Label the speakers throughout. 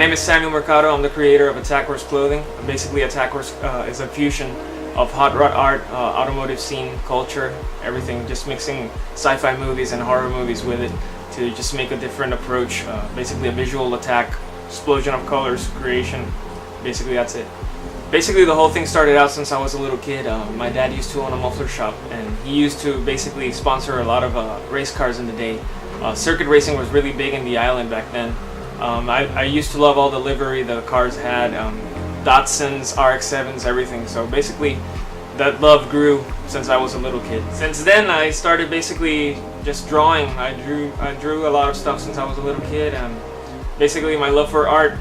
Speaker 1: name is Samuel Mercado. I'm the creator of AttackWorks clothing. Basically, AttackWorks is a fusion of hot rod art, automotive scene, culture, everything, just mixing sci-fi movies and horror movies with it to just make a different approach. Basically a visual attack, explosion of colors, creation. Basically that's it. Basically the whole thing started out since I was a little kid. My dad used to own a muffler shop, and he used to basically sponsor a lot of race cars in the day. Circuit racing was really big in the island back then. I used to love all the livery the cars had. Datsuns, RX-7s, everything. So basically that love grew since I was a little kid. Since then I started basically just drawing. I drew a lot of stuff since I was a little kid, and basically my love for art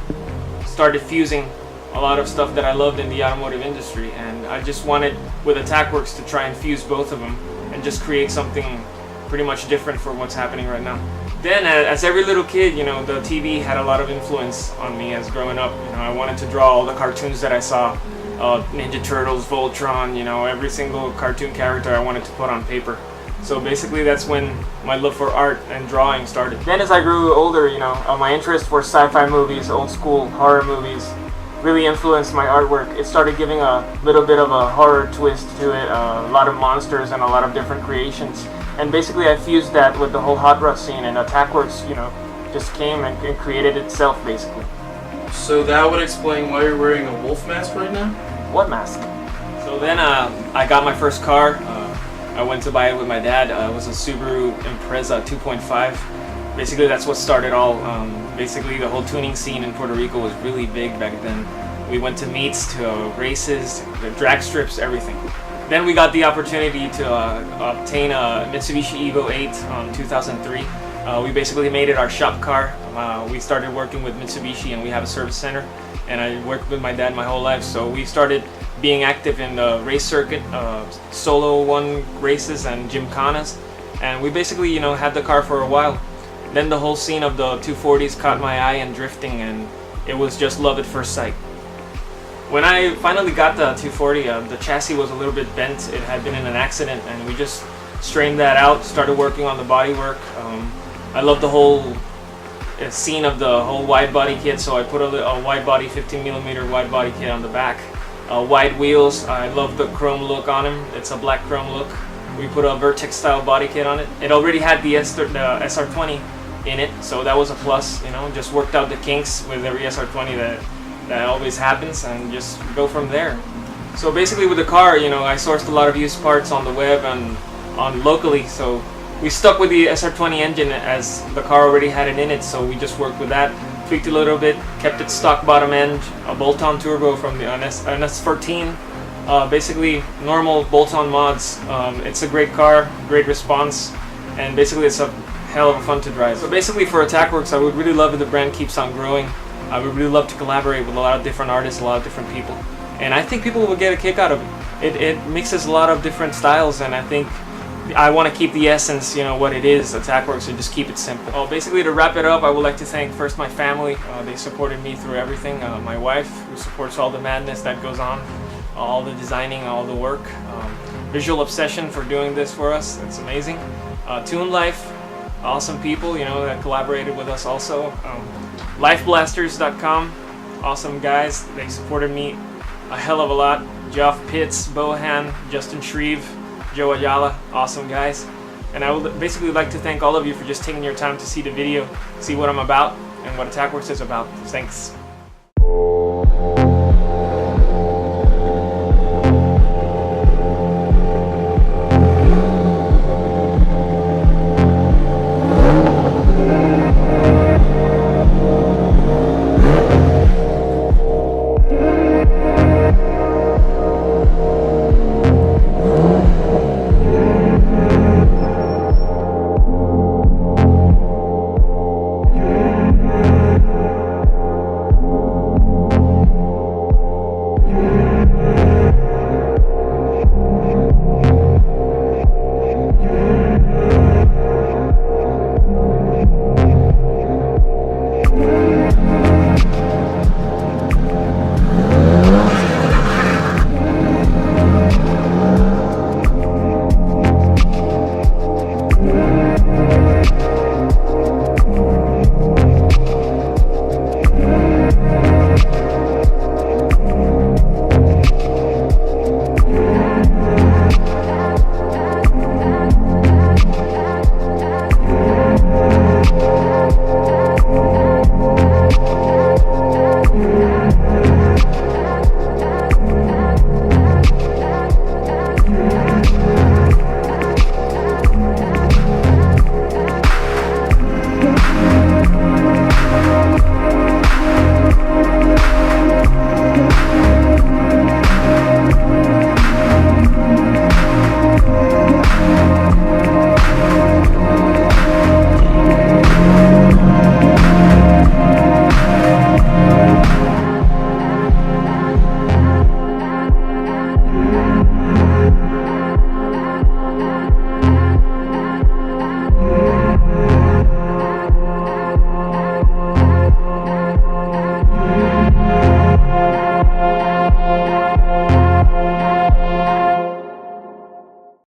Speaker 1: started fusing a lot of stuff that I loved in the automotive industry, and I just wanted with AttackWorks to try and fuse both of them and just create something pretty much different for what's happening right now. Then, as every little kid, you know, the TV had a lot of influence on me as growing up. You know, I wanted to draw all the cartoons that I saw, Ninja Turtles, Voltron, you know, every single cartoon character I wanted to put on paper. So basically that's when my love for art and drawing started. Then as I grew older, you know, my interest for sci-fi movies, old school horror movies, really influenced my artwork. It started giving a little bit of a horror twist to it, a lot of monsters and a lot of different creations. And basically I fused that with the whole hot rod scene, and AttackWorks, you know, just came and created itself basically.
Speaker 2: So that would explain why you're wearing a wolf mask right now?
Speaker 1: What mask? So then I got my first car. I went to buy it with my dad. It was a Subaru Impreza 2.5. Basically that's what started all. Basically the whole tuning scene in Puerto Rico was really big back then. We went to meets, to races, the drag strips, everything. Then we got the opportunity to obtain a Mitsubishi Evo 8 in 2003. We basically made it our shop car. We started working with Mitsubishi, and we have a service center, and I worked with my dad my whole life, so we started being active in the race circuit, solo one races and gymkhanas, and we basically, you know, had the car for a while. Then the whole scene of the 240s caught my eye and drifting, and it was just love at first sight. When I finally got the 240, the chassis was a little bit bent. It had been in an accident, and we just straightened that out, started working on the bodywork. I love the whole scene of the whole wide body kit, so I put a wide body, 15mm wide body kit on the back. Wide wheels, I love the chrome look on them. It's a black chrome look. We put a Vertex style body kit on it. It already had the SR20 in it, so that was a plus, you know, just worked out the kinks with every SR20 that always happens, and just go from there. So basically with the car, you know, I sourced a lot of used parts on the web and on locally, so we stuck with the SR20 engine as the car already had it in it, so we just worked with that, tweaked it a little bit, kept it stock bottom end, a bolt-on turbo from the NS14, basically normal bolt-on mods. It's a great car, great response, and basically it's a hell of fun to drive. So basically for AttackWorks, I would really love if the brand keeps on growing. I would really love to collaborate with a lot of different artists, a lot of different people, and I think people will get a kick out of it. It mixes a lot of different styles, and I think I want to keep the essence, you know, what it is, AttackWorks, and just keep it simple. Well, basically to wrap it up, I would like to thank first my family. They supported me through everything. My wife, who supports all the madness that goes on, all the designing, all the work. Visual Obsession for doing this for us. It's amazing. Toon Life, awesome people, you know, that collaborated with us also. Lifeblasters.com, awesome guys. They supported me a hell of a lot. Geoff Pitts, Bohan, Justin Shreve, Joe Ayala, awesome guys. And I would basically like to thank all of you for just taking your time to see the video, see what I'm about, and what AttackWorks is about. Thanks.